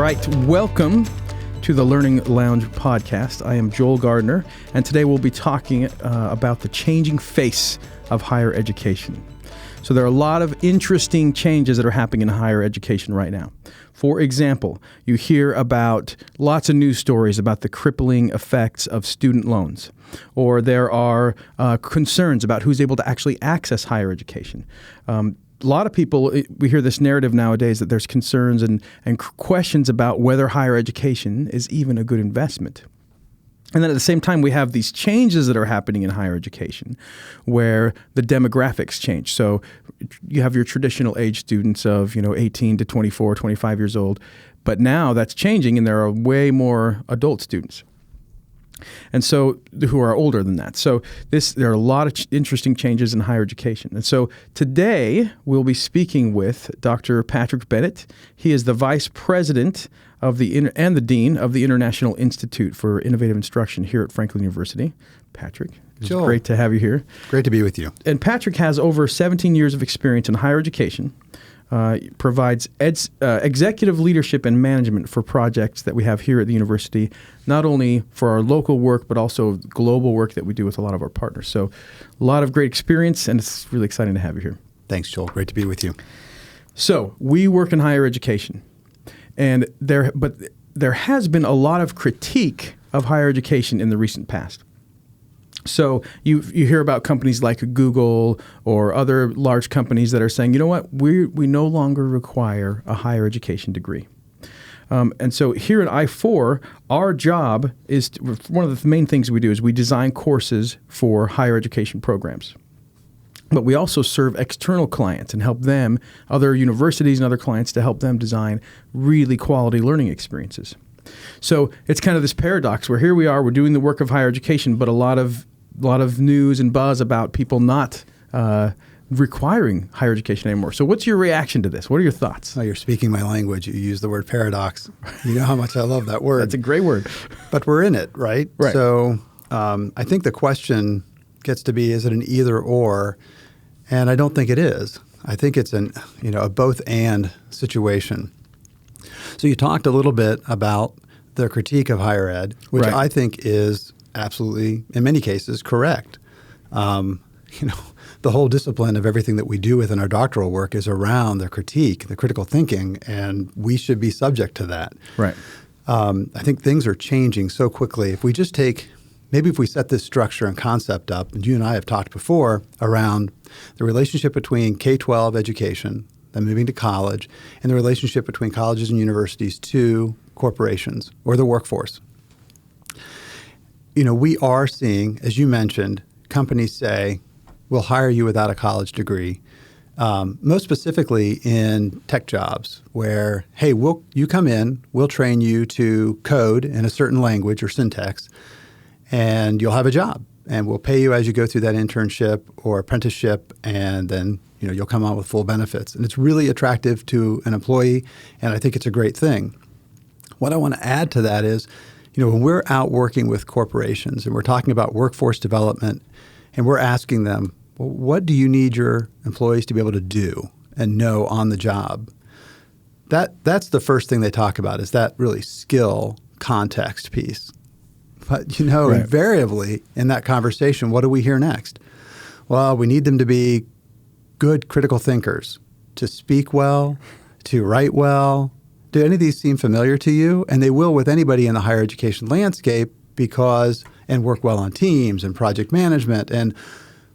right, welcome to the Learning Lounge podcast. I am Joel Gardner, and today we'll be talking about the changing face of higher education. So there are a lot of interesting changes that are happening in higher education right now. For example, you hear about lots of news stories about the crippling effects of student loans, or there are concerns about who's able to actually access higher education. A lot of people, we hear this narrative nowadays that there's concerns and questions about whether higher education is even a good investment. And then at the same time, we have these changes that are happening in higher education where the demographics change. So you have your traditional age students of, 18 to 24, 25 years old. But now that's changing and there are way more adult students. And so who are older than that. So there are a lot of interesting changes in higher education. And so today we'll be speaking with Dr. Patrick Bennett. He is the Vice President of and the Dean of the International Institute for Innovative Instruction here at Franklin University. Patrick, it's great to have you here. Great to be with you. And Patrick has over 17 years of experience in higher education. Provides executive leadership and management for projects that we have here at the university, not only for our local work, but also global work that we do with a lot of our partners. So a lot of great experience, and it's really exciting to have you here. Thanks, Joel. Great to be with you. So we work in higher education, and there has been a lot of critique of higher education in the recent past. So you hear about companies like Google or other large companies that are saying, you know what, we no longer require a higher education degree. And so here at I4, our job is one of the main things we do is we design courses for higher education programs. But we also serve external clients and help them, other universities and other clients, to help them design really quality learning experiences. So it's kind of this paradox where here we are, we're doing the work of higher education, but a lot of news and buzz about people not requiring higher education anymore. So what's your reaction to this? What are your thoughts? Oh, you're speaking my language. You use the word paradox. You know how much I love that word. That's a great word. But we're in it, right? Right. So I think the question gets to be, is it an either or? And I don't think it is. I think it's a both and situation. So you talked a little bit about the critique of higher ed, which right. I think is absolutely, in many cases, correct. The whole discipline of everything that we do within our doctoral work is around the critique, the critical thinking, and we should be subject to that. Right. I think things are changing so quickly. If we just if we set this structure and concept up, and you and I have talked before around the relationship between K-12 education, then moving to college, and the relationship between colleges and universities to corporations or the workforce. We are seeing, as you mentioned, companies say, we'll hire you without a college degree, most specifically in tech jobs where, hey, you come in, we'll train you to code in a certain language or syntax, and you'll have a job. And we'll pay you as you go through that internship or apprenticeship, and then you'll come out with full benefits. And it's really attractive to an employee, and I think it's a great thing. What I want to add to that is, when we're out working with corporations and we're talking about workforce development and we're asking them, well, what do you need your employees to be able to do and know on the job? That's the first thing they talk about is that really skill context piece. But, Right. Invariably in that conversation, what do we hear next? Well, we need them to be good critical thinkers, to speak well, to write well. Do any of these seem familiar to you? And they will with anybody in the higher education landscape and work well on teams and project management. And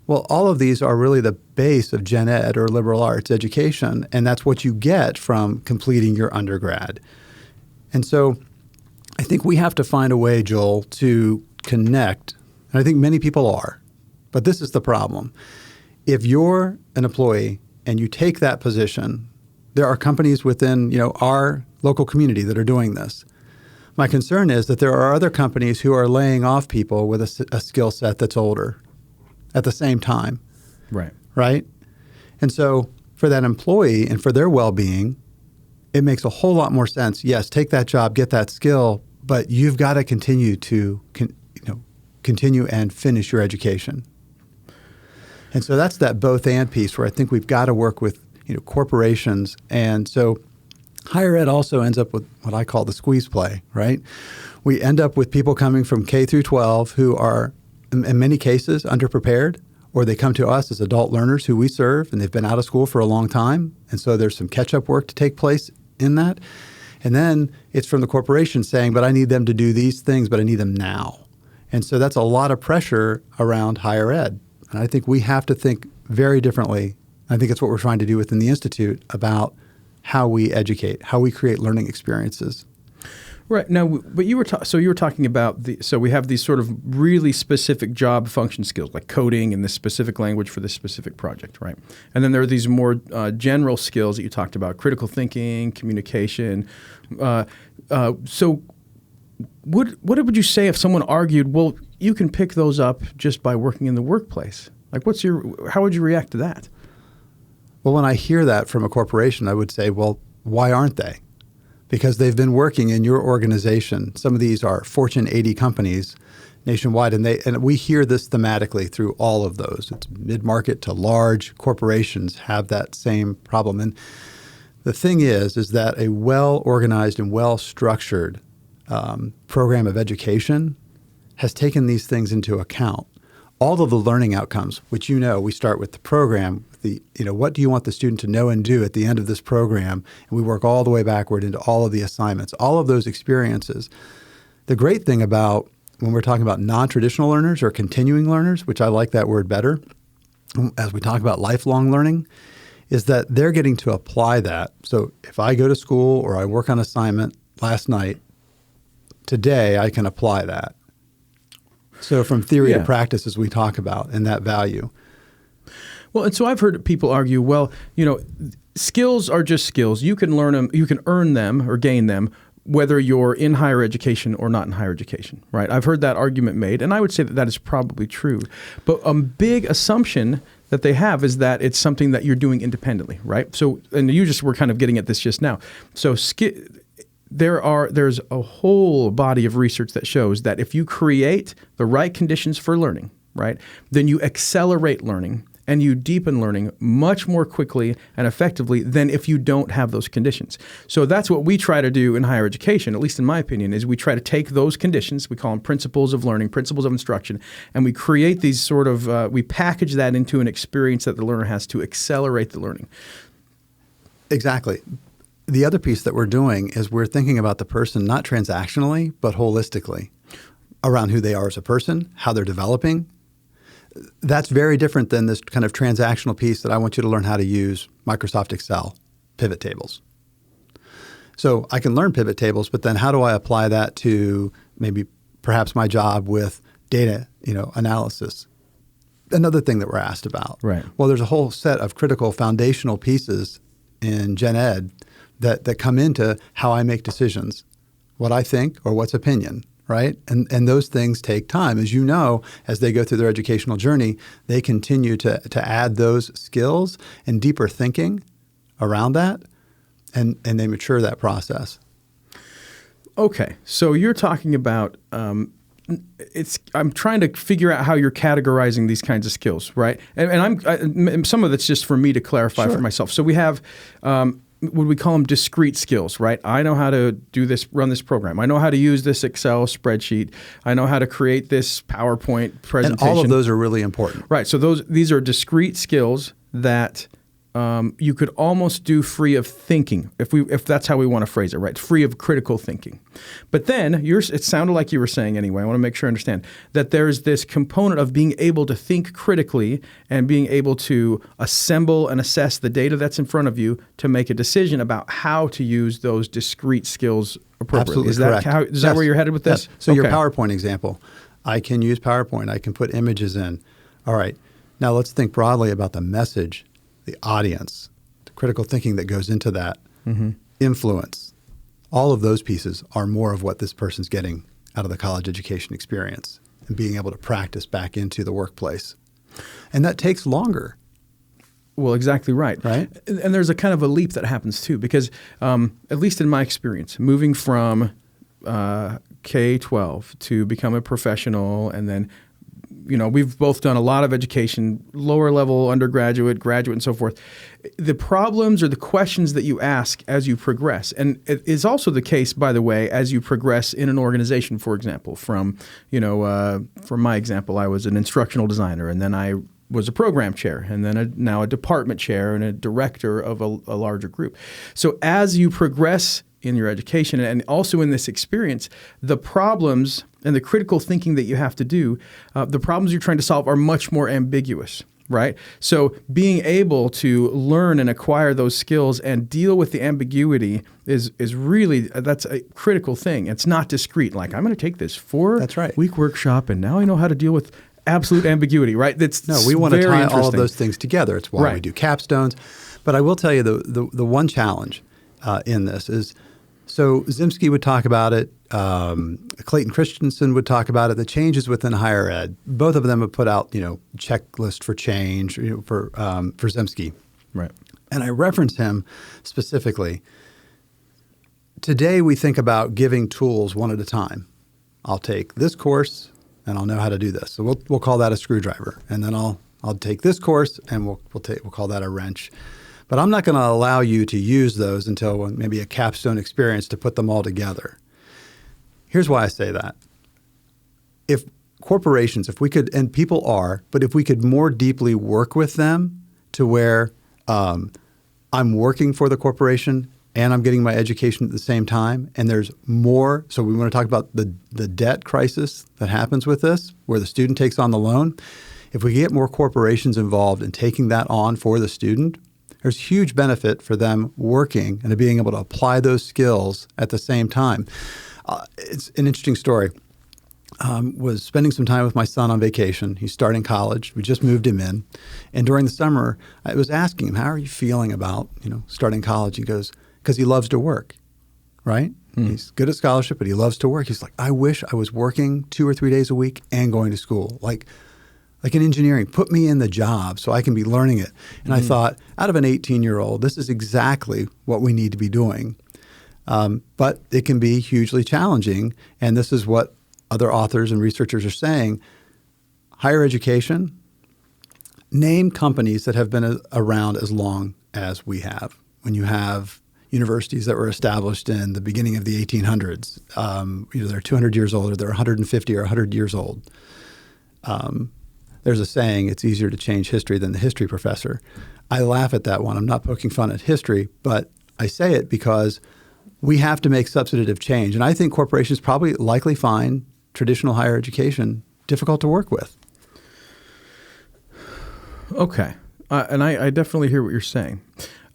all of these are really the base of gen ed or liberal arts education. And that's what you get from completing your undergrad. And so I think we have to find a way, Joel, to connect. And I think many people are. But this is the problem. If you're an employee and you take that position, there are companies within our local community that are doing this. My concern is that there are other companies who are laying off people with a skill set that's older at the same time. Right. Right? And so for that employee and for their well-being, it makes a whole lot more sense. Yes, take that job, get that skill, but you've got to continue to continue and finish your education. And so that's that both and piece where I think we've got to work with corporations. And so Higher ed also ends up with what I call the squeeze play, right? We end up with people coming from K through 12 who are, in many cases, underprepared, or they come to us as adult learners who we serve, and they've been out of school for a long time. And so there's some catch-up work to take place in that. And then it's from the corporation saying, but I need them to do these things, but I need them now. And so that's a lot of pressure around higher ed. And I think we have to think very differently. I think it's what we're trying to do within the Institute about how we educate, how we create learning experiences. Right. Now, but you were talking about so we have these sort of really specific job function skills like coding and this specific language for this specific project, right? And then there are these more general skills that you talked about, critical thinking, communication. So what would you say if someone argued, well, you can pick those up just by working in the workplace? Like how would you react to that? Well, when I hear that from a corporation, I would say, well, why aren't they? Because they've been working in your organization. Some of these are Fortune 80 companies nationwide, and we hear this thematically through all of those. It's mid-market to large corporations have that same problem. And the thing is that a well-organized and well-structured program of education has taken these things into account. All of the learning outcomes, which we start with the program, what do you want the student to know and do at the end of this program? And we work all the way backward into all of the assignments, all of those experiences. The great thing about when we're talking about non-traditional learners or continuing learners, which I like that word better, as we talk about lifelong learning, is that they're getting to apply that. So if I go to school or I work on assignment last night, today I can apply that. So from theory to practice, as we talk about, and that value. Well, and so I've heard people argue, well, skills are just skills. You can learn them, you can earn them or gain them, whether you're in higher education or not in higher education, right? I've heard that argument made, and I would say that is probably true. But a big assumption that they have is that it's something that you're doing independently, right? So, and you were kind of getting at this just now. So there's a whole body of research that shows that if you create the right conditions for learning, right, then you accelerate learning and you deepen learning much more quickly and effectively than if you don't have those conditions. So that's what we try to do in higher education, at least in my opinion, is we try to take those conditions, we call them principles of learning, principles of instruction, and we create these sort of, we package that into an experience that the learner has to accelerate the learning. Exactly. The other piece that we're doing is we're thinking about the person not transactionally, but holistically around who they are as a person, how they're developing. That's very different than this kind of transactional piece that I want you to learn how to use Microsoft Excel, pivot tables. So I can learn pivot tables, but then how do I apply that to perhaps my job with data, analysis? Another thing that we're asked about. Right. Well, there's a whole set of critical foundational pieces in Gen Ed that come into how I make decisions, what I think or what's opinion, right? And those things take time. As you know, as they go through their educational journey, they continue to add those skills and deeper thinking around that, and they mature that process. Okay, so you're talking about I'm trying to figure out how you're categorizing these kinds of skills, right? And some of it's just for me to clarify for myself. So we have would we call them discrete skills, right? I know how to do this, run this program. I know how to use this Excel spreadsheet. I know how to create this PowerPoint presentation. And all of those are really important. Right. So these are discrete skills that you could almost do free of thinking, if that's how we want to phrase it, right? Free of critical thinking. But then it sounded like you were saying anyway, I want to make sure I understand, that there's this component of being able to think critically and being able to assemble and assess the data that's in front of you to make a decision about how to use those discrete skills appropriately. Absolutely correct. Is that where you're headed with this? Yes. So your PowerPoint example, I can use PowerPoint. I can put images in. All right. Now let's think broadly about the message, the audience, the critical thinking that goes into that, influence. All of those pieces are more of what this person's getting out of the college education experience and being able to practice back into the workplace. And that takes longer. Well, exactly right. Right. And there's a kind of a leap that happens too, because at least in my experience, moving from K-12 to become a professional and then we've both done a lot of education, lower level, undergraduate, graduate, and so forth. The problems or the questions that you ask as you progress, and it is also the case, by the way, as you progress in an organization, for example, from my example, I was an instructional designer, and then I was a program chair, and then now a department chair and a director of a larger group. So as you progress in your education and also in this experience, the problems and the critical thinking that you have to do, the problems you're trying to solve are much more ambiguous, right? So being able to learn and acquire those skills and deal with the ambiguity is really, that's a critical thing. It's not discrete. Like, I'm going to take this 4-week workshop and now I know how to deal with absolute ambiguity, right? We want to tie all of those things together. It's why we do capstones. But I will tell you the one challenge in this is, so Zimsky would talk about it, Clayton Christensen would talk about it, the changes within higher ed. Both of them have put out, checklist for change for Zimsky. Right. And I reference him specifically. Today we think about giving tools one at a time. I'll take this course and I'll know how to do this. So we'll call that a screwdriver. And then I'll take this course and we'll call that a wrench. But I'm not going to allow you to use those until maybe a capstone experience to put them all together. Here's why I say that. If corporations, if we could, and people are, but if we could more deeply work with them to where I'm working for the corporation and I'm getting my education at the same time, and there's more. So we want to talk about the debt crisis that happens with this, where the student takes on the loan. If we get more corporations involved in taking that on for the student, there's huge benefit for them working and being able to apply those skills at the same time. It's an interesting story. Was spending some time with my son on vacation. He's starting college. We just moved him in. And during the summer, I was asking him, how are you feeling about, starting college? He goes, because he loves to work, right? He's good at scholarship, but he loves to work. He's like, I wish I was working 2 or 3 days a week and going to school. Like in engineering, put me in the job so I can be learning it. And I thought, out of an 18-year-old, this is exactly what we need to be doing. But it can be hugely challenging. And this is what other authors and researchers are saying. Higher education, name companies that have been around as long as we have. When you have universities that were established in the beginning of the 1800s, either they're 200 years old or they're 150 or 100 years old. There's a saying, it's easier to change history than the history professor. I laugh at that one. I'm not poking fun at history, but I say it because we have to make substantive change. And I think corporations probably likely find traditional higher education difficult to work with. Okay. And I definitely hear what you're saying.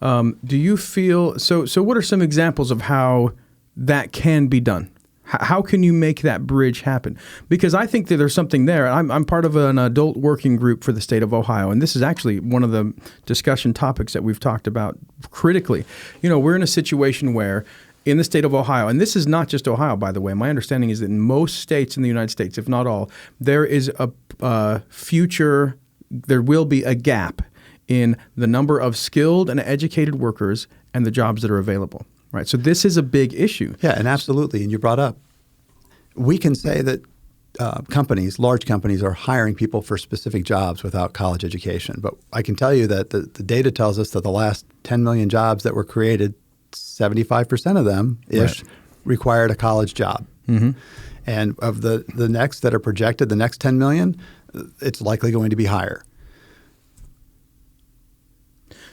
Do you feel, so what are some examples of how that can be done? How can you make that bridge happen? Because I think that there's something there. I'm part of an adult working group for the state of Ohio, and this is actually one of the discussion topics that we've talked about critically. We're in a situation where in the state of Ohio, and this is not just Ohio, by the way, my understanding is that in most states in the United States, if not all, there is there will be a gap in the number of skilled and educated workers and the jobs that are available. Right. So this is a big issue. Yeah, and absolutely. And you brought up, we can say that large companies are hiring people for specific jobs without college education. But I can tell you that the data tells us that the last 10 million jobs that were created, 75% of them required a college job. Mm-hmm. And of the next that are projected, the next 10 million, it's likely going to be higher.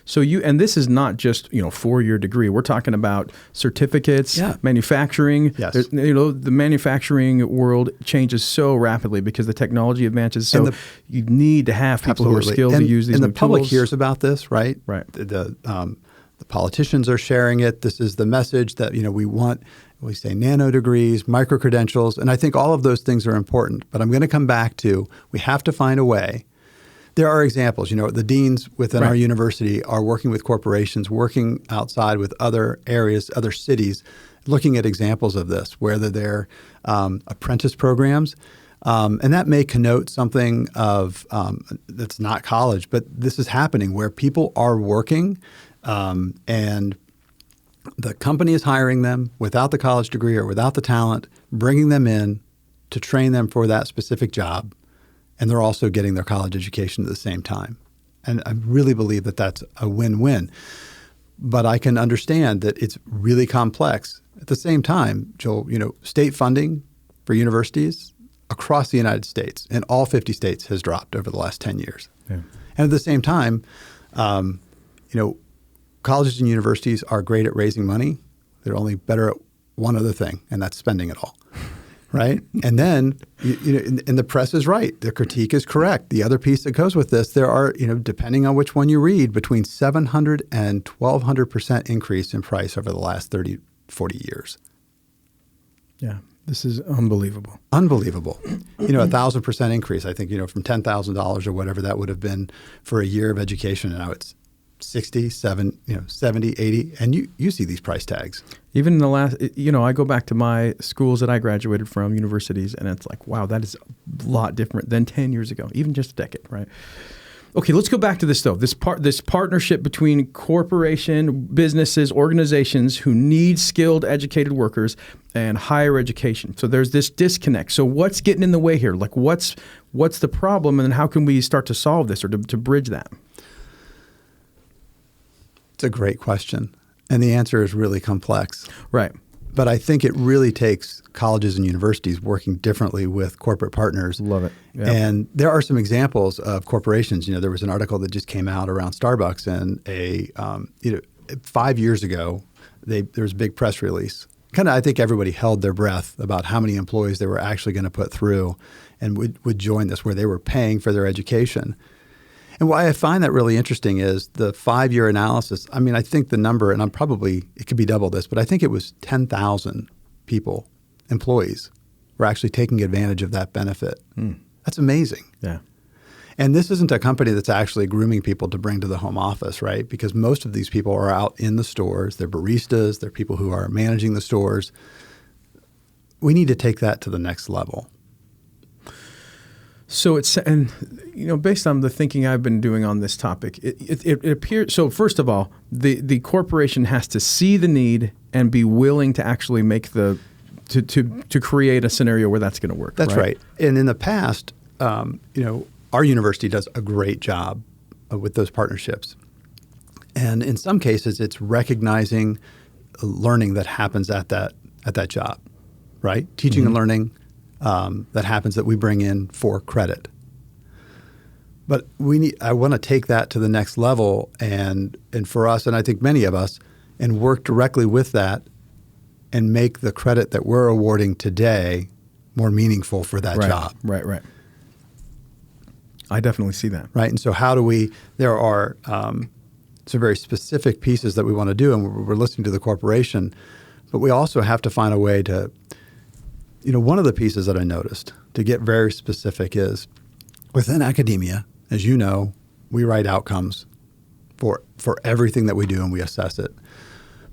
So and this is not just 4-year degree. We're talking about certificates, manufacturing. Yes. The manufacturing world changes so rapidly because the technology advances. So you need to have people who are skilled to use these new tools. And the public hears about this, right? Right. The politicians are sharing it. This is the message that we want. We say nano degrees, micro credentials, and I think all of those things are important. But I'm going to come back to we have to find a way. There are examples. The deans within our university are working with corporations, working outside with other areas, other cities, looking at examples of this, whether they're apprentice programs. And that may connote something of that's not college, but this is happening where people are working and the company is hiring them without the college degree or without the talent, bringing them in to train them for that specific job. and they're also getting their college education at the same time. And I really believe that that's a win-win. But I can understand that it's really complex. At the same time, Joel, state funding for universities across the United States in all 50 states has dropped over the last 10 years. Yeah. And at the same time, colleges and universities are great at raising money. They're only better at one other thing, and that's spending it all. Right? And then, and the press is right. The critique is correct. The other piece that goes with this, there are, depending on which one you read, between 700 and 1,200% increase in price over the last 30, 40 years. Yeah, this is unbelievable. Unbelievable. 1,000% increase, I think, from $10,000 or whatever that would have been for a year of education. And now it's 60, 70, 80, and you see these price tags. Even in the last, I go back to my schools that I graduated from, universities, and it's like, wow, that is a lot different than 10 years ago, even just a decade, right? Okay, let's go back to this though. This partnership between corporation, businesses, organizations who need skilled, educated workers and higher education. So there's this disconnect. So what's getting in the way here? Like what's the problem, and how can we start to solve this or to bridge that? It's a great question. And the answer is really complex. Right. But I think it really takes colleges and universities working differently with corporate partners. Love it. Yeah. And there are some examples of corporations. There was an article that just came out around Starbucks, and 5 years ago, there was a big press release. I think everybody held their breath about how many employees they were actually going to put through and would join this, where they were paying for their education. And why I find that really interesting is the 5-year analysis. I mean, I think the number, and it could be double this, but I think it was 10,000 people, employees, were actually taking advantage of that benefit. That's amazing. Yeah. And this isn't a company that's actually grooming people to bring to the home office, right? Because most of these people are out in the stores. They're baristas. They're people who are managing the stores. We need to take that to the next level. So based on the thinking I've been doing on this topic, it appears. So first of all, the corporation has to see the need and be willing to actually make to create a scenario where that's going to work. That's right. And in the past, our university does a great job with those partnerships. And in some cases, it's recognizing learning that happens at that job, right? Teaching and learning. That happens that we bring in for credit. But I want to take that to the next level and for us, and I think many of us, and work directly with that and make the credit that we're awarding today more meaningful for that job. Right. I definitely see that. Right. And so there are some very specific pieces that we want to do, and we're listening to the corporation, but we also have to find a way to one of the pieces that I noticed, to get very specific, is within academia, as you know, we write outcomes for everything that we do, and we assess it.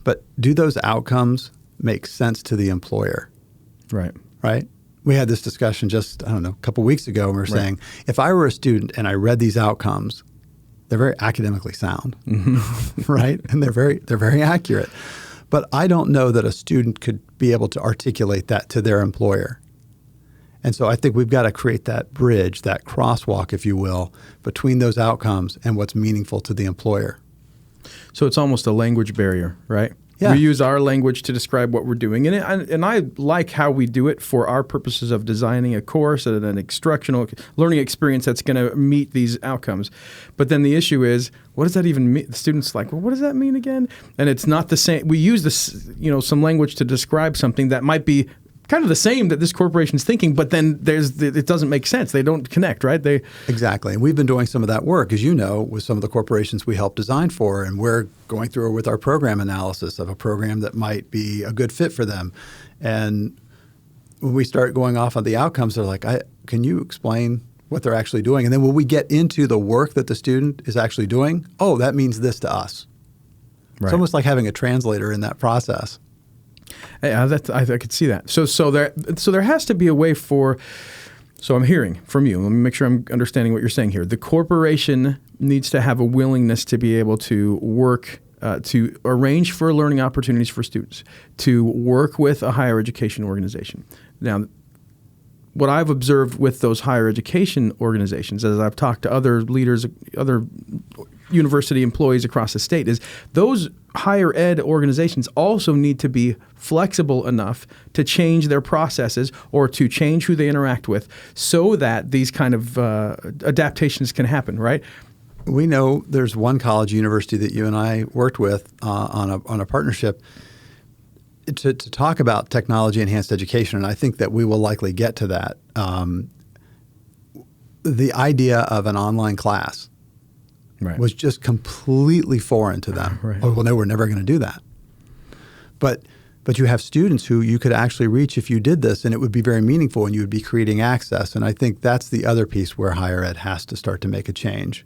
But do those outcomes make sense to the employer? Right. Right? We had this discussion just, a couple weeks ago, and we were saying, if I were a student and I read these outcomes, they're very academically sound, right? And they're very accurate. But I don't know that a student could be able to articulate that to their employer. And so I think we've got to create that bridge, that crosswalk, if you will, between those outcomes and what's meaningful to the employer. So it's almost a language barrier, right? Yeah. We use our language to describe what we're doing. And I like how we do it for our purposes of designing a course and an instructional learning experience that's going to meet these outcomes. But then the issue is, what does that even mean? The student's like, well, what does that mean again? And it's not the same. We use this, some language to describe something that might be kind of the same that this corporation's thinking, but then it doesn't make sense. They don't connect, right? Exactly. And we've been doing some of that work, as you know, with some of the corporations we help design for, and we're going through with our program analysis of a program that might be a good fit for them. And when we start going off on the outcomes, they're like, can you explain what they're actually doing? And then when we get into the work that the student is actually doing, oh, that means this to us. Right. It's almost like having a translator in that process. Yeah, I could see that. So there has to be a way for. So I'm hearing from you. Let me make sure I'm understanding what you're saying here. The corporation needs to have a willingness to be able to work to arrange for learning opportunities for students, to work with a higher education organization. Now, what I've observed with those higher education organizations, as I've talked to other leaders, other university employees across the state, is those higher ed organizations also need to be flexible enough to change their processes or to change who they interact with so that these kind of adaptations can happen, right? We know there's one college university that you and I worked with on a partnership to talk about technology-enhanced education, and I think that we will likely get to that. The idea of an online class was just completely foreign to them. Oh, well, no, we're never going to do that. But you have students who you could actually reach if you did this, and it would be very meaningful, and you would be creating access. And I think that's the other piece where higher ed has to start to make a change.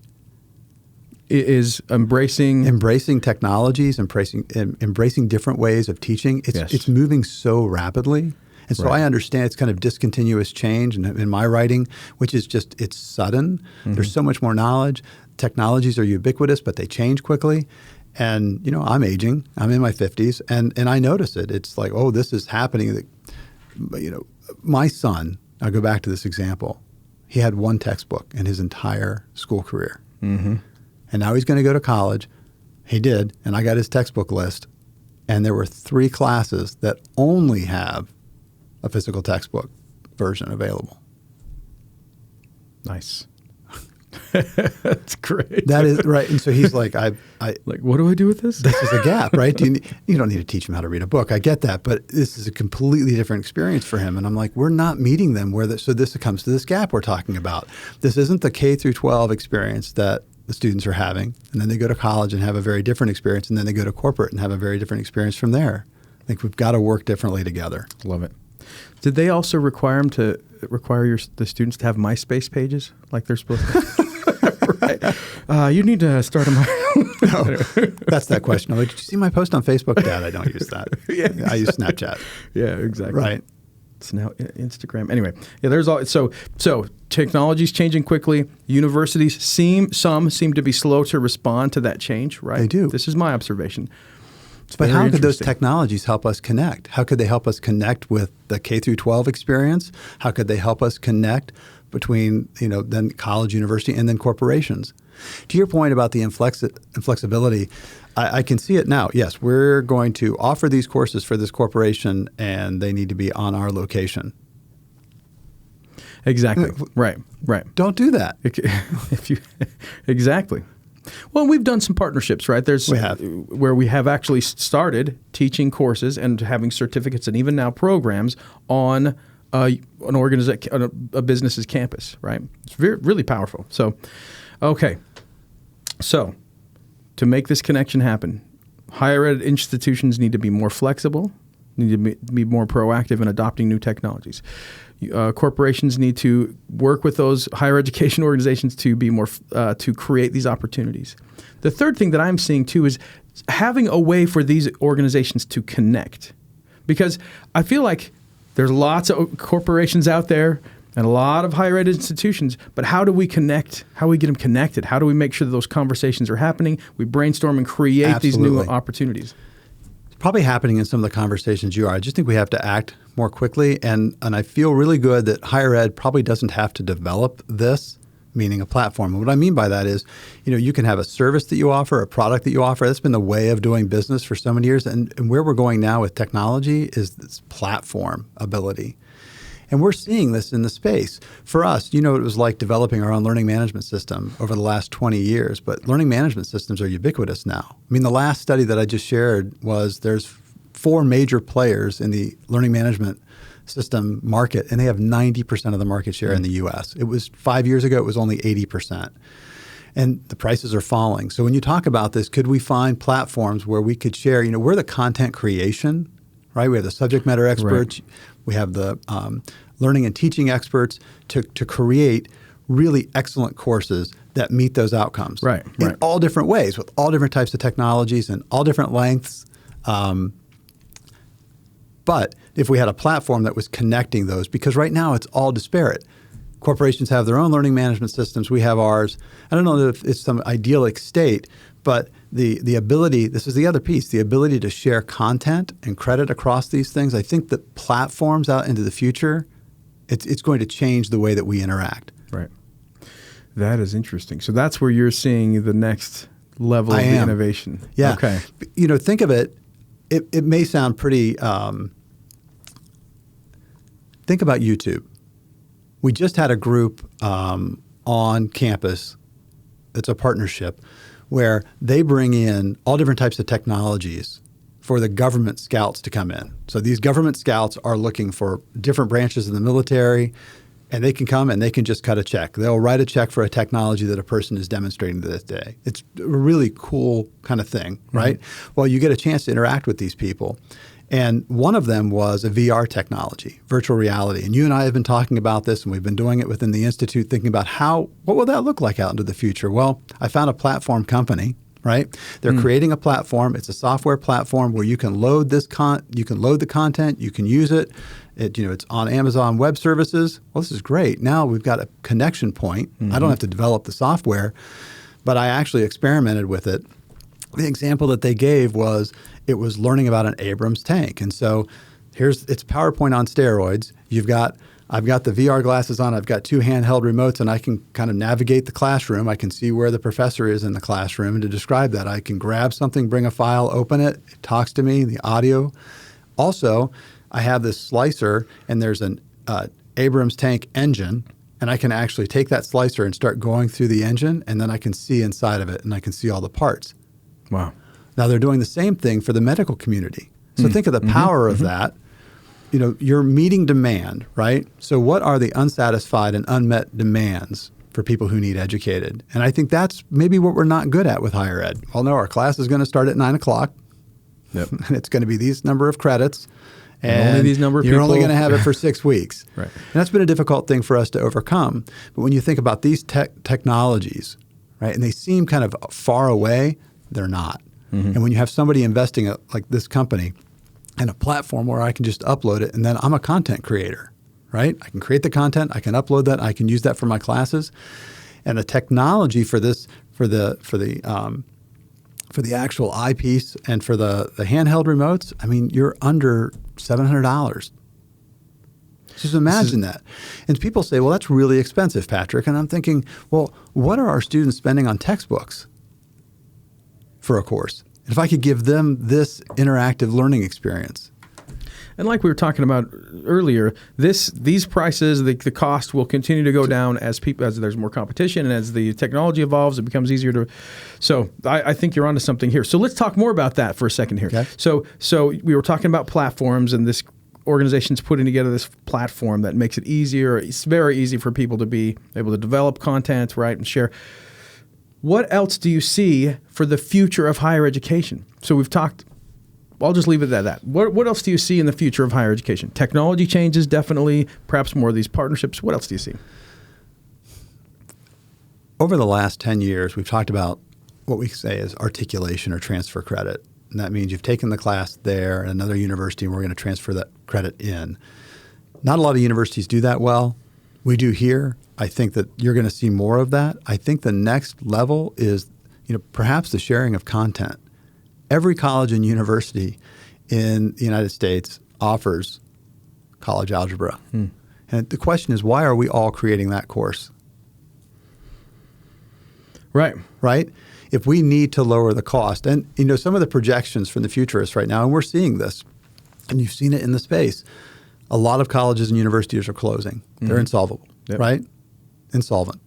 Is embracing technologies, embracing different ways of teaching. It's moving so rapidly. And so I understand it's kind of discontinuous change in my writing, which is just, it's sudden. Mm-hmm. There's so much more knowledge. Technologies are ubiquitous, but they change quickly. And, I'm aging. I'm in my 50s, and I notice it. It's like, oh, this is happening. My son, I'll go back to this example. He had one textbook in his entire school career. Mm-hmm. And now he's going to go to college. He did, and I got his textbook list. And there were 3 classes that only have a physical textbook version available. Nice. That's great. That is right. And so he's like, what do I do with this? This is a gap, right? You don't need to teach him how to read a book. I get that, but this is a completely different experience for him. And I'm like, we're not meeting them so this comes to this gap we're talking about. This isn't the K through 12 experience that the students are having, and then they go to college and have a very different experience, and then they go to corporate and have a very different experience from there. I think we've got to work differently together. Love it. Did they also require the students to have MySpace pages like they're supposed to? Right. You need to start a No, that's that question. I'm like, did you see my post on Facebook? Dad, I don't use that. Yeah, exactly. I use Snapchat. Yeah, exactly. Right. It's now Instagram. Anyway, yeah, there's all so technology's changing quickly. Universities seem to be slow to respond to that change, right? They do. This is my observation. But how could those technologies help us connect? How could they help us connect with the K through 12 experience? How could they help us connect between, then college, university, and then corporations? To your point about the inflexibility, I can see it now. Yes, we're going to offer these courses for this corporation, and they need to be on our location. Exactly. Right. Don't do that. Exactly. Well, we've done some partnerships, right? Where we have actually started teaching courses and having certificates and even now programs on a business's campus, right? It's really powerful. So, okay. So, to make this connection happen, higher ed institutions need to be more flexible, need to be more proactive in adopting new technologies. Corporations need to work with those higher education organizations to be more to create these opportunities. The third thing that I'm seeing too is having a way for these organizations to connect, because I feel like there's lots of corporations out there and a lot of higher ed institutions, but how do we connect? How do we get them connected? How do we make sure that those conversations are happening? We brainstorm and create these new opportunities. It's probably happening in some of the conversations you are. I just think we have to act more quickly, and I feel really good that higher ed probably doesn't have to develop this, meaning a platform. And what I mean by that is, you can have a service that you offer, a product that you offer. That's been the way of doing business for so many years. And where we're going now with technology is this platform ability. And we're seeing this in the space. For us, it was like developing our own learning management system over the last 20 years, but learning management systems are ubiquitous now. I mean, the last study that I just shared was there's 4 major players in the learning management system market, and they have 90% of the market share in the U.S. It was 5 years ago, it was only 80%. And the prices are falling. So when you talk about this, could we find platforms where we could share, we're the content creation, right? We have the subject matter experts. Right. We have the learning and teaching experts to create really excellent courses that meet those outcomes. Right. In all different ways, with all different types of technologies and all different lengths. But if we had a platform that was connecting those, because right now it's all disparate. Corporations have their own learning management systems. We have ours. I don't know if it's some idyllic state, but the ability, this is the other piece, the ability to share content and credit across these things. I think that platforms out into the future It's going to change the way that we interact. Right. That is interesting. So that's where you're seeing the next level of the innovation. Yeah. Okay. Think of it. It may sound pretty. Think about YouTube. We just had a group on campus. It's a partnership where they bring in all different types of technologies for the government scouts to come in. So these government scouts are looking for different branches of the military, and they can come and they can just cut a check. They'll write a check for a technology that a person is demonstrating to this day. It's a really cool kind of thing, right? Well, you get a chance to interact with these people. And one of them was a VR technology, virtual reality. And you and I have been talking about this, and we've been doing it within the Institute, thinking about what will that look like out into the future? Well, I found a platform company, right? They're creating a platform. It's a software platform where you can load you can load the content, you can use it. It's on Amazon Web Services. Well, this is great. Now we've got a connection point. I don't have to develop the software, but I actually experimented with it. The example that they gave was it was learning about an Abrams tank. And so it's PowerPoint on steroids. I've got the VR glasses on. I've got two handheld remotes, and I can kind of navigate the classroom. I can see where the professor is in the classroom. And to describe that, I can grab something, bring a file, open it. It talks to me, the audio. Also, I have this slicer, and there's an Abrams tank engine, and I can actually take that slicer and start going through the engine, and then I can see inside of it, and I can see all the parts. Wow. Now, they're doing the same thing for the medical community. So think of the power of that. You're meeting demand, right? So what are the unsatisfied and unmet demands for people who need educated? And I think that's maybe what we're not good at with higher ed. Well, no, our class is going to start at 9 o'clock. Yep. And it's going to be these number of credits. And only these number of you're people. only going to have it for 6 weeks. Right. And that's been a difficult thing for us to overcome. But when you think about these technologies, right, and they seem kind of far away, they're not. And when you have somebody investing like this company in a platform where I can just upload it, and then I'm a content creator, right? I can create the content, I can upload that, I can use that for my classes. And the technology for this, for the actual eyepiece and for the handheld remotes, I mean, you're under $700. Just imagine that. And people say, well, that's really expensive, Patrick. And I'm thinking, well, what are our students spending on textbooks for a course? And if I could give them this interactive learning experience. And like we were talking about earlier, these prices, the cost will continue to go down as there's more competition and as the technology evolves, it becomes easier to. So I think you're onto something here. So let's talk more about that for a second here. Okay. So we were talking about platforms, and this organization's putting together this platform that makes it easier. It's very easy for people to be able to develop content, right, and share. What else do you see for the future of higher education? So we've talked. I'll just leave it at that. What else do you see in the future of higher education? Technology changes, definitely, perhaps more of these partnerships. What else do you see? Over the last 10 years, we've talked about what we say is articulation or transfer credit. And that means you've taken the class there at another university, and we're going to transfer that credit in. Not a lot of universities do that well. We do here. I think that you're going to see more of that. I think the next level is, perhaps the sharing of content. Every college and university in the United States offers college algebra. And the question is, why are we all creating that course? Right. Right? If we need to lower the cost, and some of the projections from the futurists right now, and we're seeing this, and you've seen it in the space, a lot of colleges and universities are closing. They're insolvable, right? Insolvent.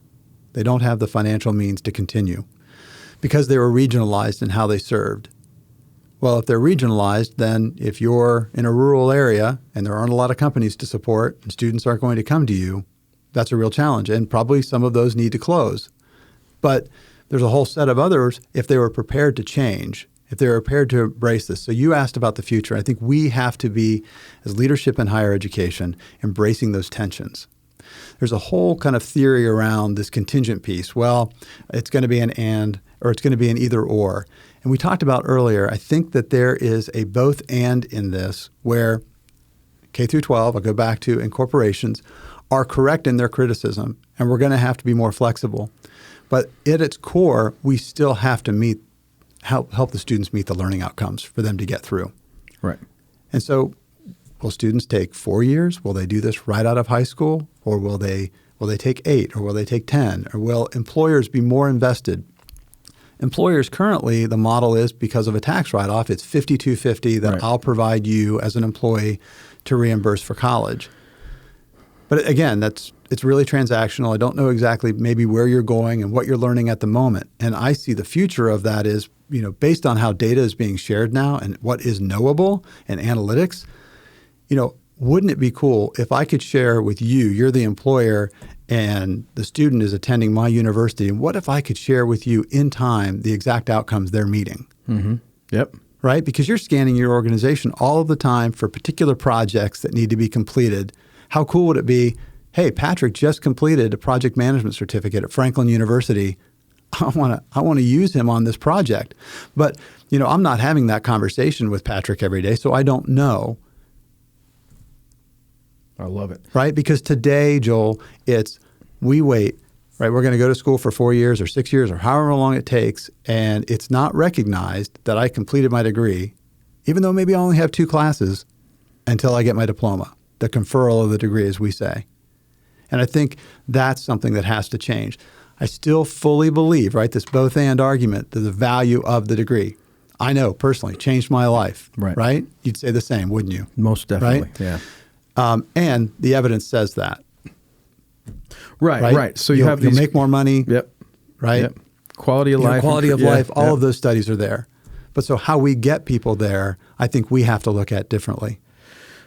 They don't have the financial means to continue because they were regionalized in how they served. Well, if they're regionalized, then if you're in a rural area and there aren't a lot of companies to support and students aren't going to come to you, that's a real challenge. And probably some of those need to close. But there's a whole set of others if they were prepared to change, if they were prepared to embrace this. So you asked about the future. I think we have to be, as leadership in higher education, embracing those tensions. There's a whole kind of theory around this contingent piece. Well, it's going to be an and, or it's going to be an either or. And we talked about earlier, I think that there is a both and in this where K through 12, I'll go back to, and corporations are correct in their criticism, and we're going to have to be more flexible. But at its core, we still have to help the students meet the learning outcomes for them to get through. Right. And so Will students take 4 years? Will they do this right out of high school? Or will they take 8? Or will they take 10? Or will employers be more invested? Employers currently, the model is because of a tax write-off, it's 50-50 that I'll provide you as an employee to reimburse for college. But again, it's really transactional. I don't know exactly maybe where you're going and what you're learning at the moment. And I see the future of that is, based on how data is being shared now and what is knowable and analytics, wouldn't it be cool if I could share with you're the employer and the student is attending my university, and what if I could share with you in time the exact outcomes they're meeting? Mm-hmm. Yep. Right? Because you're scanning your organization all of the time for particular projects that need to be completed. How cool would it be, hey, Patrick just completed a project management certificate at Franklin University. I want to use him on this project. But, I'm not having that conversation with Patrick every day, so I don't know. I love it. Right? Because today, Joel, we wait, right? We're going to go to school for 4 years or 6 years or however long it takes, and it's not recognized that I completed my degree, even though maybe I only have 2 classes, until I get my diploma, the conferral of the degree, as we say. And I think that's something that has to change. I still fully believe, right, this both and argument, that the value of the degree. I know, personally, changed my life, right? You'd say the same, wouldn't you? Most definitely, right? Yeah. And the evidence says that. Right. So you'll make more money. Yep. Right. Yep. Quality of life. Quality of life. All of those studies are there. But so how we get people there, I think we have to look at differently.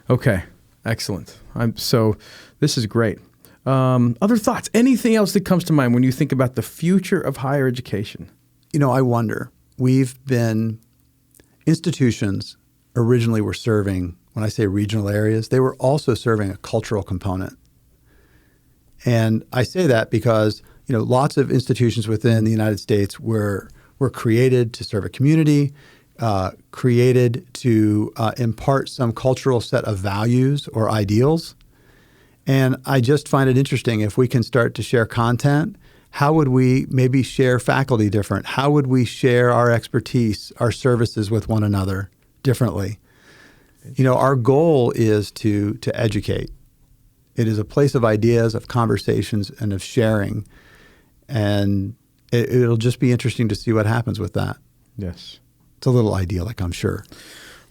Okay. Excellent. So this is great. Other thoughts? Anything else that comes to mind when you think about the future of higher education? I wonder. Institutions originally were serving, when I say regional areas, they were also serving a cultural component. And I say that because, lots of institutions within the United States were created to serve a community, created to impart some cultural set of values or ideals. And I just find it interesting if we can start to share content. How would we maybe share faculty different? How would we share our expertise, our services with one another differently? Our goal is to educate. It is a place of ideas, of conversations, and of sharing. And it'll just be interesting to see what happens with that. Yes. It's a little idyllic, I'm sure.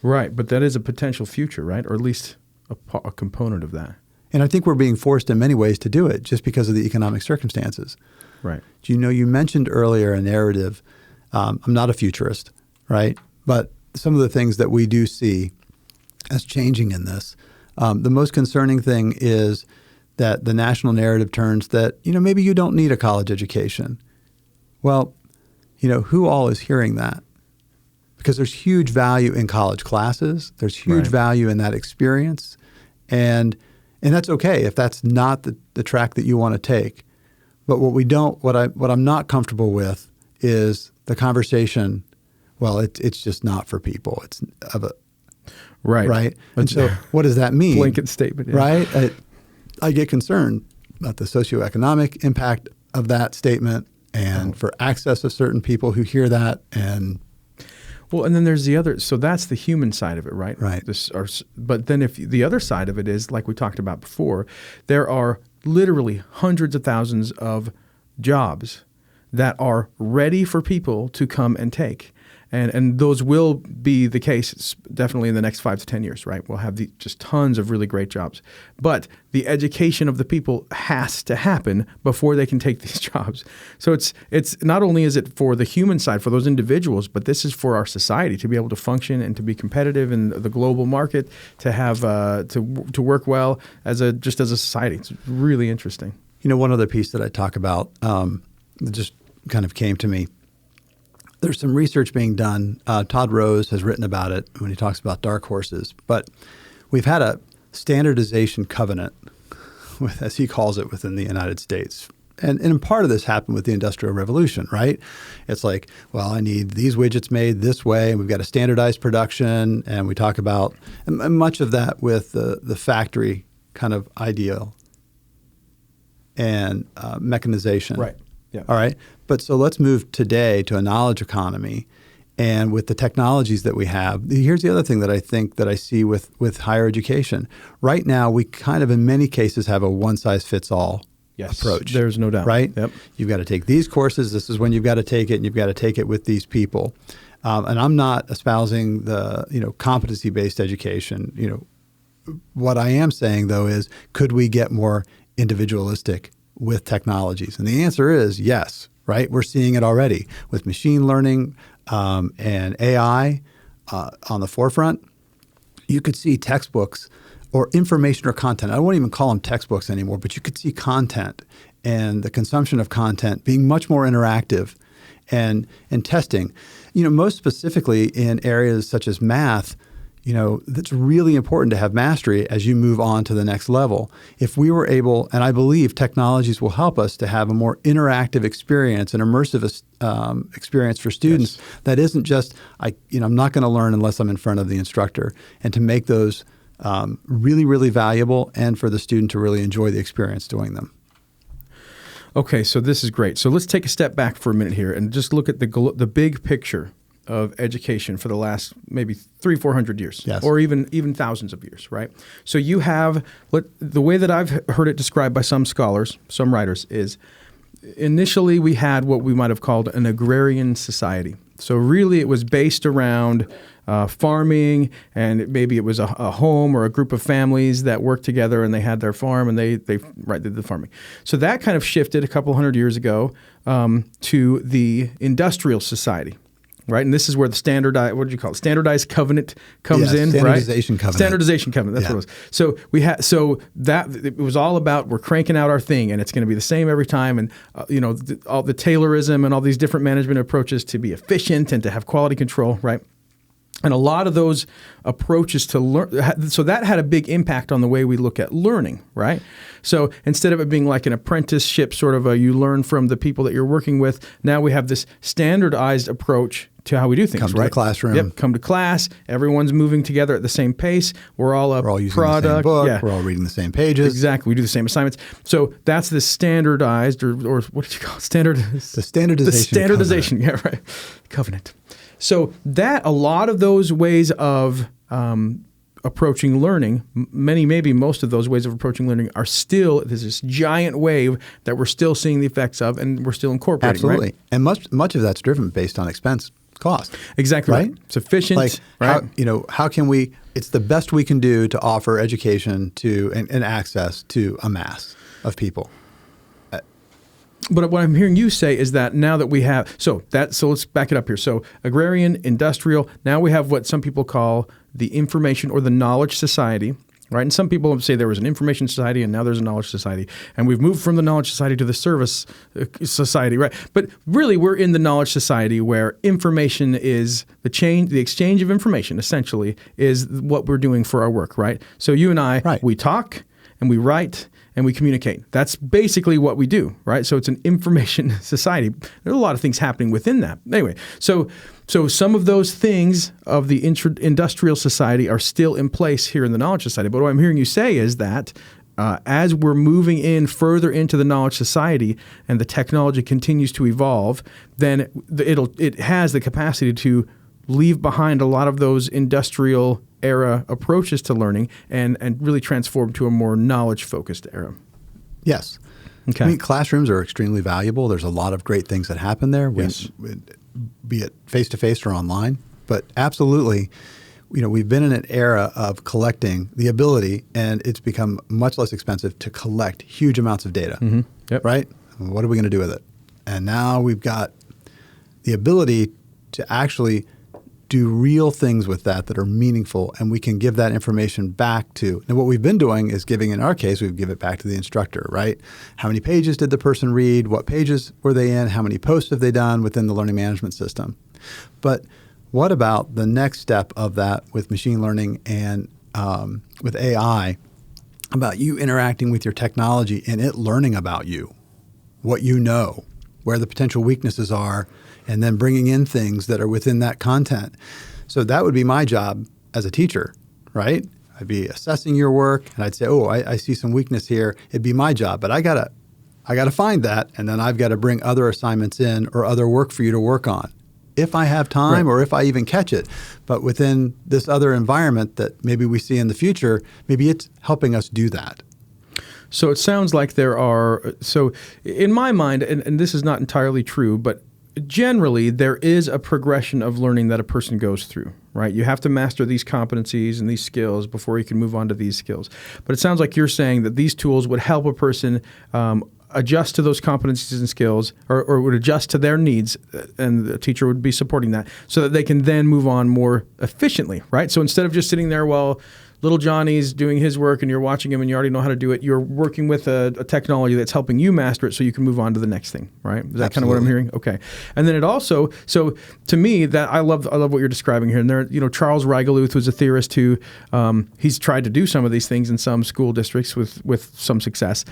Right. But that is a potential future, right? Or at least a component of that. And I think we're being forced in many ways to do it just because of the economic circumstances. Right. You mentioned earlier a narrative. I'm not a futurist, right? But some of the things that we do see as changing in this, the most concerning thing is that the national narrative turns that, maybe you don't need a college education. Well, who all is hearing that? Because there's huge value in college classes. There's huge value in that experience. And that's okay if that's not the track that you want to take. But what I'm not comfortable with is the conversation, well, it's just not for people. It's of a right. And so what does that mean? Blanket statement. Yeah. Right? I get concerned about the socioeconomic impact of that statement and for access of certain people who hear that. And then there's the other. So that's the human side of it, right? Right. But then if the other side of it is, like we talked about before, there are literally hundreds of thousands of jobs that are ready for people to come and take. And those will be the case definitely in the next 5 to 10 years, right? We'll have just tons of really great jobs. But the education of the people has to happen before they can take these jobs. So it's not only is it for the human side, for those individuals, but this is for our society to be able to function and to be competitive in the global market, to have to work well as a society. It's really interesting. One other piece that I talk about that just kind of came to me. There's some research being done. Todd Rose has written about it when he talks about dark horses. But we've had a standardization covenant, as he calls it, within the United States. And part of this happened with the Industrial Revolution, right? It's like, well, I need these widgets made this way, and we've got a standardized production, and we talk about and much of that with the factory kind of ideal and mechanization. Right. Yeah. All right. But so let's move today to a knowledge economy. And with the technologies that we have, here's the other thing that I think that I see with higher education. Right now, we kind of in many cases have a one-size-fits-all approach. There's no doubt. Right? Yep. You've got to take these courses. This is when you've got to take it, and you've got to take it with these people. And I'm not espousing the competency-based education. What I am saying though is, could we get more individualistic with technologies? And the answer is yes. Right? We're seeing it already with machine learning and AI on the forefront. You could see textbooks or information or content. I won't even call them textbooks anymore, but you could see content and the consumption of content being much more interactive and testing. Most specifically in areas such as math, that's really important to have mastery as you move on to the next level. If we were able, and I believe technologies will help us to have a more interactive experience, an immersive experience for students that isn't just, I'm not going to learn unless I'm in front of the instructor, and to make those really, really valuable and for the student to really enjoy the experience doing them. Okay, so this is great. So let's take a step back for a minute here and just look at the big picture of education for the last maybe 300-400 years, or even thousands of years, right? So you have the way that I've heard it described by some scholars, some writers, is initially we had what we might have called an agrarian society. So really it was based around farming, and maybe it was a home or a group of families that worked together and they had their farm and they did the farming. So that kind of shifted a couple hundred years ago to the industrial society. Right, and this is where the standardized covenant comes in, standardization right? Covenant. Standardization covenant. That's what it was. So that it was all about, we're cranking out our thing, and it's going to be the same every time, and all the Taylorism and all these different management approaches to be efficient and to have quality control, right? And a lot of those approaches to learn, so that had a big impact on the way we look at learning, right? So instead of it being like an apprenticeship, sort of you learn from the people that you're working with, now we have this standardized approach to how we do things, Come to the classroom. Yep, come to class. Everyone's moving together at the same pace. We're all using product. the same book. We're all reading the same pages. Exactly. We do the same assignments. So that's the standardized, or what did you call it? The standardization covenant. Yeah, right. Covenant. So that a lot of those ways of approaching learning, maybe most of those ways of approaching learning are still, there's this giant wave that we're still seeing the effects of, and we're still incorporating. Absolutely. Right? And much of that's driven based on expense, cost. Exactly right. Sufficient. Right? How can we, it's the best we can do to offer education to and access to a mass of people. But what I'm hearing you say is that now that we have, so let's back it up here. So agrarian, industrial, now we have what some people call the information or the knowledge society, right? And some people say there was an information society and now there's a knowledge society. And we've moved from the knowledge society to the service society, right? But really we're in the knowledge society where information is the exchange of information essentially is what we're doing for our work, right? So you and I, we talk and we write and we communicate. That's basically what we do, right? So it's an information society. There's a lot of things happening within that. Anyway, so some of those things of the industrial society are still in place here in the knowledge society. But what I'm hearing you say is that as we're moving in further into the knowledge society and the technology continues to evolve, then it has the capacity to leave behind a lot of those industrial era approaches to learning and really transform to a more knowledge-focused era. Yes. Okay. I mean, classrooms are extremely valuable. There's a lot of great things that happen there, yes. Be it face-to-face or online. But absolutely, we've been in an era of collecting the ability, and it's become much less expensive to collect huge amounts of data, right? What are we going to do with it? And now we've got the ability to actually do real things with that are meaningful, and we can give that information back to. And what we've been doing is giving, in our case, we give it back to the instructor, right? How many pages did the person read? What pages were they in? How many posts have they done within the learning management system? But what about the next step of that with machine learning and with AI, about you interacting with your technology and it learning about you, what you know, where the potential weaknesses are, and then bringing in things that are within that content. So that would be my job as a teacher, right? I'd be assessing your work, and I'd say, I see some weakness here. It'd be my job, but I gotta find that, and then I've got to bring other assignments in or other work for you to work on. if I have time or if I even catch it. But within this other environment that maybe we see in the future, maybe it's helping us do that. So it sounds like so in my mind, and this is not entirely true, but generally there is a progression of learning that a person goes through, right? You have to master these competencies and these skills before you can move on to these skills. But it sounds like you're saying that these tools would help a person adjust to those competencies and skills, or would adjust to their needs, and the teacher would be supporting that so that they can then move on more efficiently, right? So instead of just sitting there while little Johnny's doing his work and you're watching him and you already know how to do it, you're working with a technology that's helping you master it so you can move on to the next thing, right? Is that Absolutely. kind of what I'm hearing? Okay. And then it also, so to me, that I love what you're describing here. And there, Charles Reigeluth was a theorist who, he's tried to do some of these things in some school districts with some success.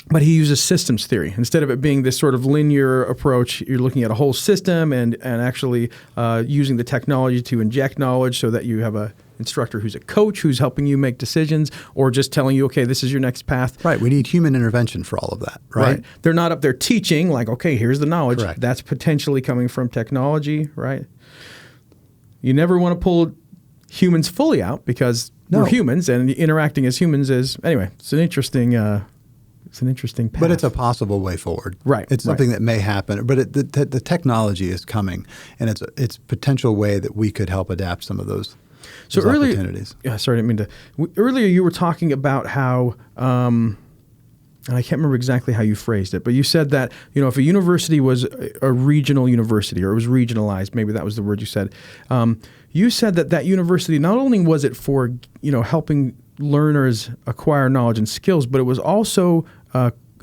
But he uses systems theory. Instead of it being this sort of linear approach, you're looking at a whole system and actually using the technology to inject knowledge so that you have a instructor who's a coach who's helping you make decisions, or just telling you, okay, this is your next path. Right. We need human intervention for all of that, right? They're not up there teaching like, okay, here's the knowledge. Correct. That's potentially coming from technology, right? You never want to pull humans fully out because we're humans, and interacting as humans is, anyway, it's an interesting path. But it's a possible way forward. Right. It's something that may happen, but the technology is coming, and it's a potential way that we could help adapt some of those opportunities. Sorry, I didn't mean to. Earlier you were talking about how, and I can't remember exactly how you phrased it, but you said that, if a university was a regional university, or it was regionalized, maybe that was the word you said. You said that university, not only was it for, helping learners acquire knowledge and skills, but it was also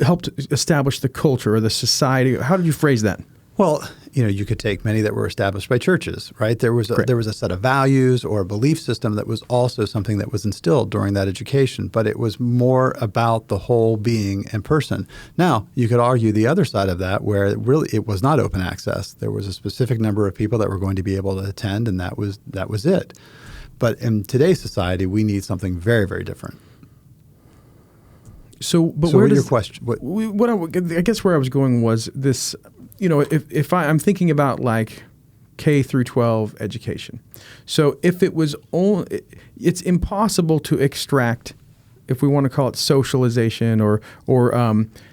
helped establish the culture or the society. How did you phrase that? Well, you could take many that were established by churches, right? There was a set of values or a belief system that was also something that was instilled during that education, but it was more about the whole being and person. Now, you could argue the other side of that, where it was not open access. There was a specific number of people that were going to be able to attend, and that was it. But in today's society, we need something very, very different. Where does your question? I guess where I was going was this. If I'm thinking about like K through 12 education. So if it was only, it's impossible to extract, if we want to call it socialization or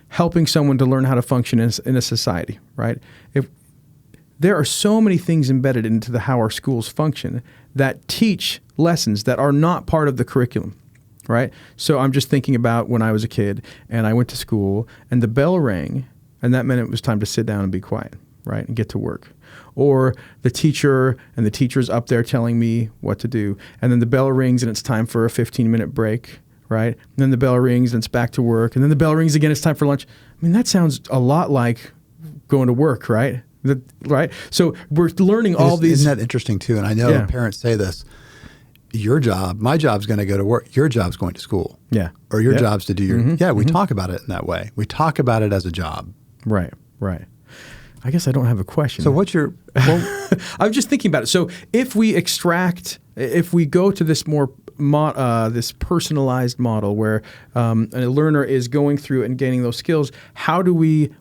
helping someone to learn how to function in a society, right? If there are so many things embedded into how our schools function that teach lessons that are not part of the curriculum, right? So I'm just thinking about when I was a kid and I went to school and the bell rang, and that meant it was time to sit down and be quiet, right, and get to work. Or the teacher's up there telling me what to do, and then the bell rings and it's time for a 15-minute break, right? And then the bell rings and it's back to work, and then the bell rings again, it's time for lunch. I mean, that sounds a lot like going to work, right? Right? So we're learning all these. Isn't that interesting too? And I know parents say this. My job's going to go to work. Your job's going to school. Yeah. Or your job's to do your. We talk about it in that way. We talk about it as a job. Right. I guess I don't have a question. So what's your? Well, I'm just thinking about it. So if we go to this more this personalized model where a learner is going through and gaining those skills,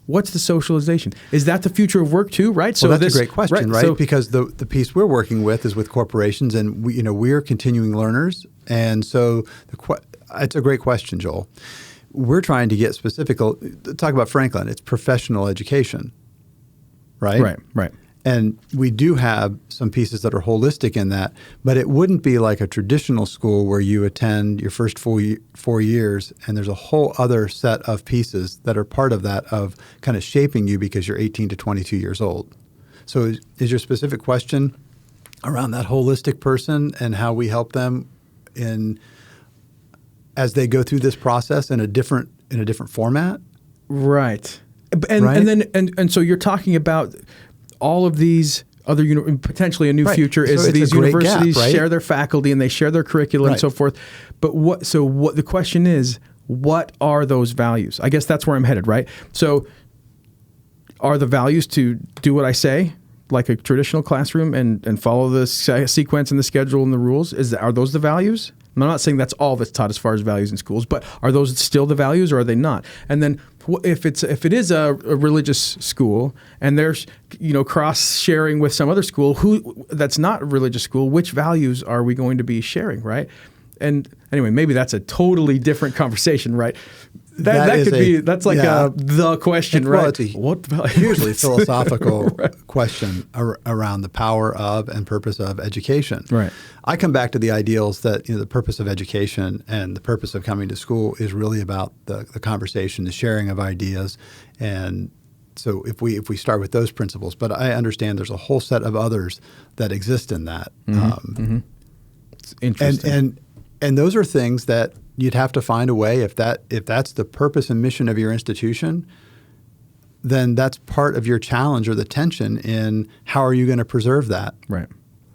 what's the socialization? Is that the future of work too, right? So that's a great question, right? So, because the piece we're working with is with corporations, and we're continuing learners. And so it's a great question, Joel. We're trying to get specific, talk about Franklin, it's professional education, right? Right. And we do have some pieces that are holistic in that, but it wouldn't be like a traditional school where you attend your first 4 years and there's a whole other set of pieces that are part of that, of kind of shaping you because you're 18 to 22 years old. So is your specific question around that holistic person and how we help them as they go through this process in a different format? Right. And so you're talking about all of these other potentially a new future is these universities share their faculty and they share their curriculum and so forth. But what the question is, what are those values? I guess that's where I'm headed, right? So are the values to do what I say, like a traditional classroom, and follow the sequence and the schedule and the rules? Are those the values? I'm not saying that's all that's taught as far as values in schools, but are those still the values or are they not? And then if it is a religious school and there's cross sharing with some other school that's not a religious school, which values are we going to be sharing, right? And anyway, maybe that's a totally different conversation, right? That's the question, right? Well, it's a hugely philosophical question around the power of and purpose of education. Right. I come back to the ideals that the purpose of education and the purpose of coming to school is really about the conversation, the sharing of ideas, and so if we start with those principles, but I understand there's a whole set of others that exist in that. It's interesting, and those are things that you'd have to find a way, if that's the purpose and mission of your institution, then that's part of your challenge or the tension in how are you going to preserve that. Right.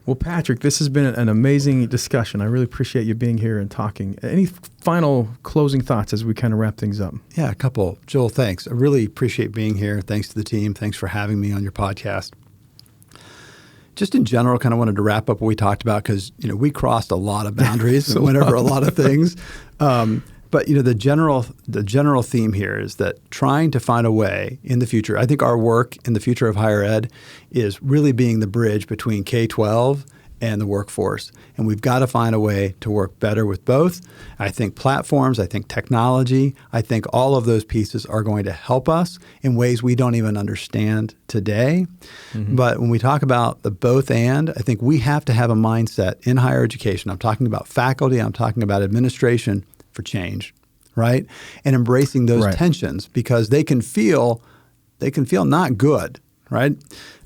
Well, Patrick, this has been an amazing discussion. I really appreciate you being here and talking. Any final closing thoughts as we kind of wrap things up? Yeah, a couple. Joel, thanks. I really appreciate being here. Thanks to the team. Thanks for having me on your podcast. Just in general, kind of wanted to wrap up what we talked about because we crossed a lot of boundaries and went over a lot of things. But the general theme here is that trying to find a way in the future. I think our work in the future of higher ed is really being the bridge between K-12 and the workforce, and we've got to find a way to work better with both. I think platforms, I think technology, I think all of those pieces are going to help us in ways we don't even understand today. Mm-hmm. But when we talk about the both and, I think we have to have a mindset in higher education. I'm talking about faculty, I'm talking about administration for change, right? And embracing those tensions because they can feel not good, right?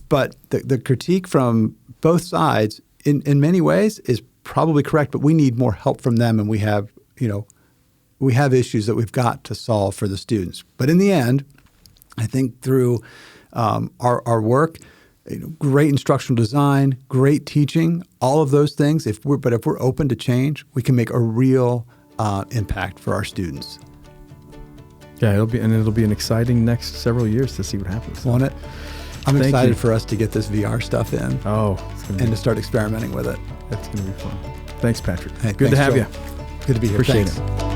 But the critique from both sides in many ways is probably correct, but we need more help from them, and we have issues that we've got to solve for the students. But in the end, I think through our work, great instructional design, great teaching, all of those things, if we're open to change, we can make a real impact for our students. Yeah, it'll be an exciting next several years to see what happens. Won't it? I'm excited for us to get this VR stuff in. To start experimenting with it. That's going to be fun. Thanks, Patrick. Hey, Good to have you. Good to be here. Appreciate Thanks. it.